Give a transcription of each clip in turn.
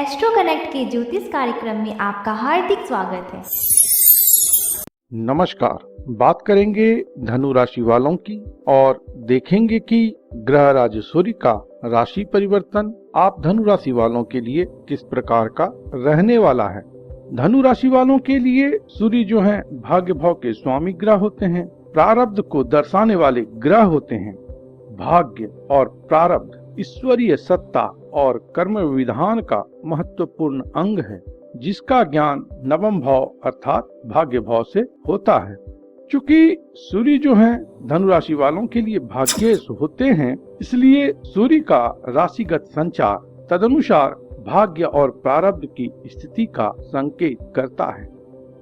Astro connect के ज्योतिष कार्यक्रम में आपका हार्दिक स्वागत है। नमस्कार। बात करेंगे धनु राशि वालों की और देखेंगे कि ग्रह राज सूर्य का राशि परिवर्तन आप धनु राशि वालों के लिए किस प्रकार का रहने वाला है। धनु राशि वालों के लिए सूर्य जो है भाग्य भाव के स्वामी ग्रह होते हैं, प्रारब्ध को दर्शाने वाले ग्रह होते हैं। भाग्य और प्रारब्ध ईश्वरीय सत्ता और कर्म विधान का महत्वपूर्ण अंग है, जिसका ज्ञान नवम भाव अर्थात भाग्य भाव से होता है। चूंकि सूर्य जो है धनु राशि वालों के लिए भाग्येश होते हैं, इसलिए सूर्य का राशिगत संचार तदनुसार भाग्य और प्रारब्ध की स्थिति का संकेत करता है।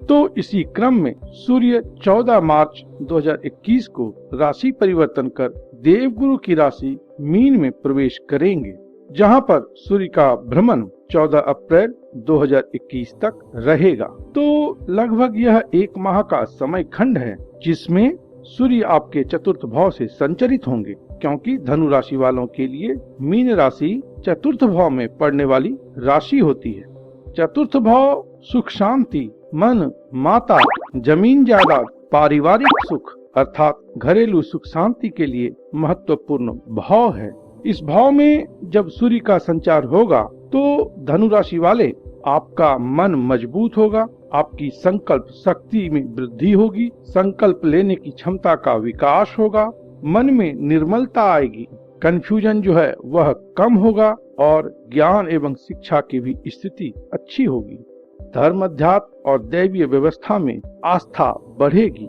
तो इसी क्रम में सूर्य 14 मार्च 2021 को राशि परिवर्तन कर देवगुरु की राशि मीन में प्रवेश करेंगे, जहां पर सूर्य का भ्रमण 14 अप्रैल 2021 तक रहेगा। तो लगभग यह एक माह का समय खंड है, जिसमें सूर्य आपके चतुर्थ भाव से संचरित होंगे, क्योंकि धनु राशि वालों के लिए मीन राशि चतुर्थ भाव में पड़ने वाली राशि होती है। चतुर्थ भाव सुख शांति, मन, माता, जमीन जायदाद, पारिवारिक सुख अर्थात घरेलू सुख शांति के लिए महत्वपूर्ण भाव है। इस भाव में जब सूर्य का संचार होगा तो धनु राशि वाले आपका मन मजबूत होगा, आपकी संकल्प शक्ति में वृद्धि होगी, संकल्प लेने की क्षमता का विकास होगा, मन में निर्मलता आएगी, कंफ्यूजन जो है वह कम होगा और ज्ञान एवं शिक्षा की भी स्थिति अच्छी होगी। धर्म, अध्यात्म और दैवीय व्यवस्था में आस्था बढ़ेगी,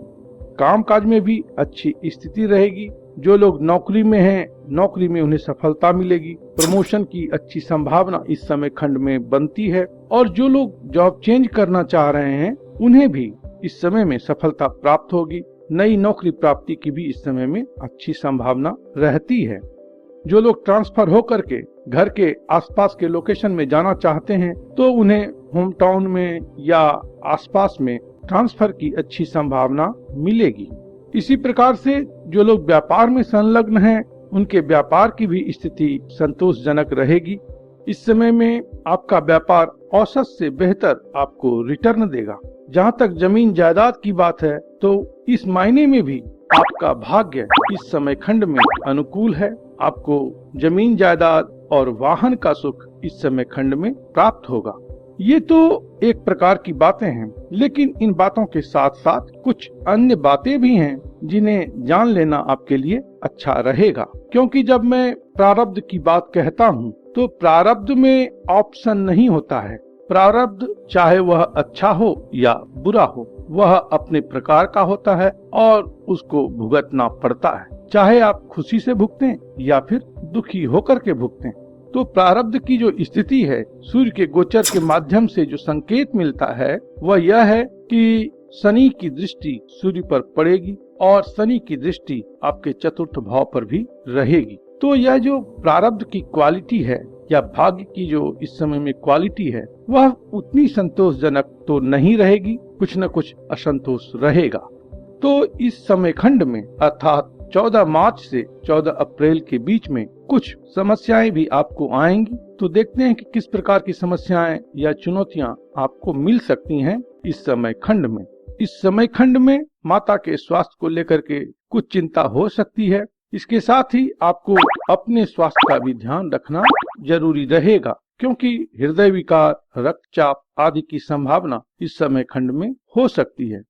कामकाज में भी अच्छी स्थिति रहेगी। जो लोग नौकरी में हैं, नौकरी में उन्हें सफलता मिलेगी, प्रमोशन की अच्छी संभावना इस समय खंड में बनती है। और जो लोग जॉब चेंज करना चाह रहे हैं, उन्हें भी इस समय में सफलता प्राप्त होगी। नई नौकरी प्राप्ति की भी इस समय में अच्छी संभावना रहती है। जो लोग ट्रांसफर होकर के घर के आसपास के लोकेशन में जाना चाहते हैं, तो उन्हें होम टाउन में या आसपास में ट्रांसफर की अच्छी संभावना मिलेगी। इसी प्रकार से जो लोग व्यापार में संलग्न हैं, उनके व्यापार की भी स्थिति संतोषजनक रहेगी। इस समय में आपका व्यापार औसत से बेहतर आपको रिटर्न देगा। जहाँ तक जमीन जायदाद की बात है, तो इस मायने में भी आपका भाग्य इस समय खंड में अनुकूल है। आपको जमीन जायदाद और वाहन का सुख इस समय खंड में प्राप्त होगा। ये तो एक प्रकार की बातें हैं, लेकिन इन बातों के साथ साथ कुछ अन्य बातें भी हैं जिन्हें जान लेना आपके लिए अच्छा रहेगा। क्योंकि जब मैं प्रारब्ध की बात कहता हूँ, तो प्रारब्ध में ऑप्शन नहीं होता है। प्रारब्ध चाहे वह अच्छा हो या बुरा हो, वह अपने प्रकार का होता है और उसको भुगतना पड़ता है, चाहे आप खुशी से भुगतें या फिर दुखी होकर के भुगतें। तो प्रारब्ध की जो स्थिति है, सूर्य के गोचर के माध्यम से जो संकेत मिलता है, वह यह है कि शनि की दृष्टि सूर्य पर पड़ेगी और शनि की दृष्टि आपके चतुर्थ भाव पर भी रहेगी। तो यह जो प्रारब्ध की क्वालिटी है या भाग्य की जो इस समय में क्वालिटी है, वह उतनी संतोषजनक तो नहीं रहेगी, कुछ न कुछ असंतोष रहेगा। तो इस समय खंड में अर्थात 14 मार्च से 14 अप्रैल के बीच में कुछ समस्याएं भी आपको आएंगी। तो देखते हैं कि किस प्रकार की समस्याएं या चुनौतियां आपको मिल सकती हैं इस समय खंड में। इस समय खंड में माता के स्वास्थ्य को लेकर के कुछ चिंता हो सकती है। इसके साथ ही आपको अपने स्वास्थ्य का भी ध्यान रखना जरूरी रहेगा, क्योंकि हृदय विकार, रक्तचाप आदि की संभावना इस समय खंड में हो सकती है।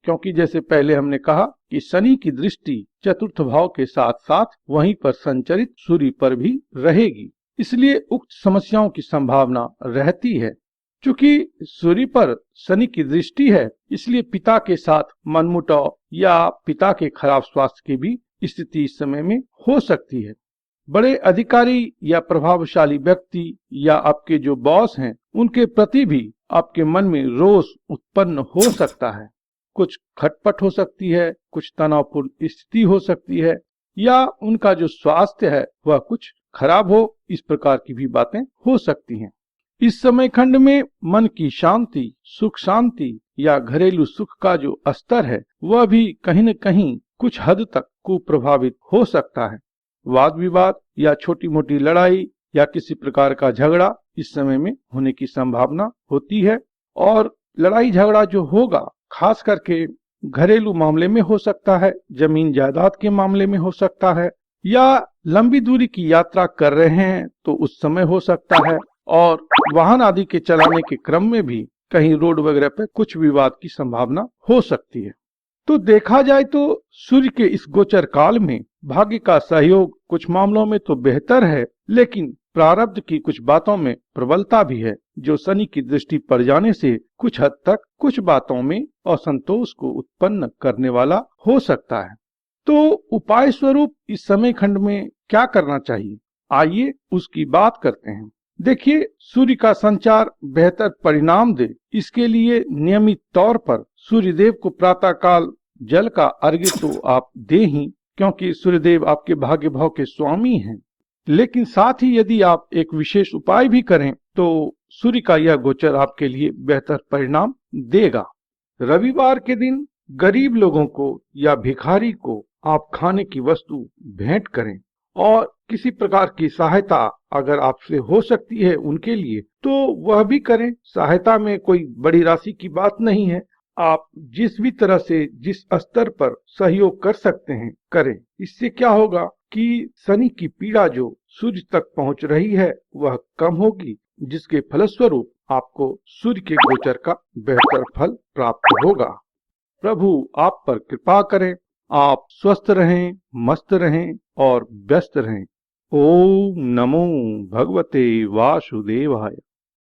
क्योंकि जैसे पहले हमने कहा कि शनि की दृष्टि चतुर्थ भाव के साथ साथ वहीं पर संचरित सूर्य पर भी रहेगी, इसलिए उक्त समस्याओं की संभावना रहती है। चूंकि सूर्य पर शनि की दृष्टि है, इसलिए पिता के साथ मनमुटाव या पिता के खराब स्वास्थ्य की भी स्थिति इस समय में हो सकती है। बड़े अधिकारी या प्रभावशाली व्यक्ति या आपके जो बॉस हैं, उनके प्रति भी आपके मन में रोष उत्पन्न हो सकता है। कुछ खटपट हो सकती है, कुछ तनावपूर्ण स्थिति हो सकती है, या उनका जो स्वास्थ्य है वह कुछ खराब हो, इस प्रकार की भी बातें हो सकती हैं। इस समय खंड में मन की शांति, सुख शांति या घरेलू सुख का जो स्तर है, वह भी कहीं न कहीं कुछ हद तक कुप्रभावित हो सकता है। वाद विवाद या छोटी मोटी लड़ाई या किसी प्रकार का झगड़ा इस समय में होने की संभावना होती है। और लड़ाई झगड़ा जो होगा खास करके घरेलू मामले में हो सकता है, जमीन जायदाद के मामले में हो सकता है, या लंबी दूरी की यात्रा कर रहे हैं तो उस समय हो सकता है, और वाहन आदि के चलाने के क्रम में भी कहीं रोड वगैरह पे कुछ विवाद की संभावना हो सकती है। तो देखा जाए तो सूर्य के इस गोचर काल में भाग्य का सहयोग कुछ मामलों में तो बेहतर है, लेकिन प्रारब्ध की कुछ बातों में प्रबलता भी है, जो शनि की दृष्टि पड़ जाने से कुछ हद तक कुछ बातों में असंतोष को उत्पन्न करने वाला हो सकता है। तो उपाय स्वरूप इस समय खंड में क्या करना चाहिए, आइए उसकी बात करते हैं। देखिए, सूर्य का संचार बेहतर परिणाम दे, इसके लिए नियमित तौर पर सूर्यदेव को प्रातः काल जल का अर्घ्य तो आप दे ही, क्योंकि सूर्यदेव आपके भाग्य भाव के स्वामी हैं। लेकिन साथ ही यदि आप एक विशेष उपाय भी करें तो सूर्य का यह गोचर आपके लिए बेहतर परिणाम देगा। रविवार के दिन गरीब लोगों को या भिखारी को आप खाने की वस्तु भेंट करें, और किसी प्रकार की सहायता अगर आपसे हो सकती है उनके लिए तो वह भी करें। सहायता में कोई बड़ी राशि की बात नहीं है, आप जिस भी तरह से जिस स्तर पर सहयोग कर सकते हैं करें। इससे क्या होगा कि शनि की पीड़ा जो सूर्य तक पहुंच रही है वह कम होगी, जिसके फलस्वरूप आपको सूर्य के गोचर का बेहतर फल प्राप्त होगा। प्रभु आप पर कृपा करें, आप स्वस्थ रहें, मस्त रहें और व्यस्त रहें। ओम नमो भगवते वासुदेवाय।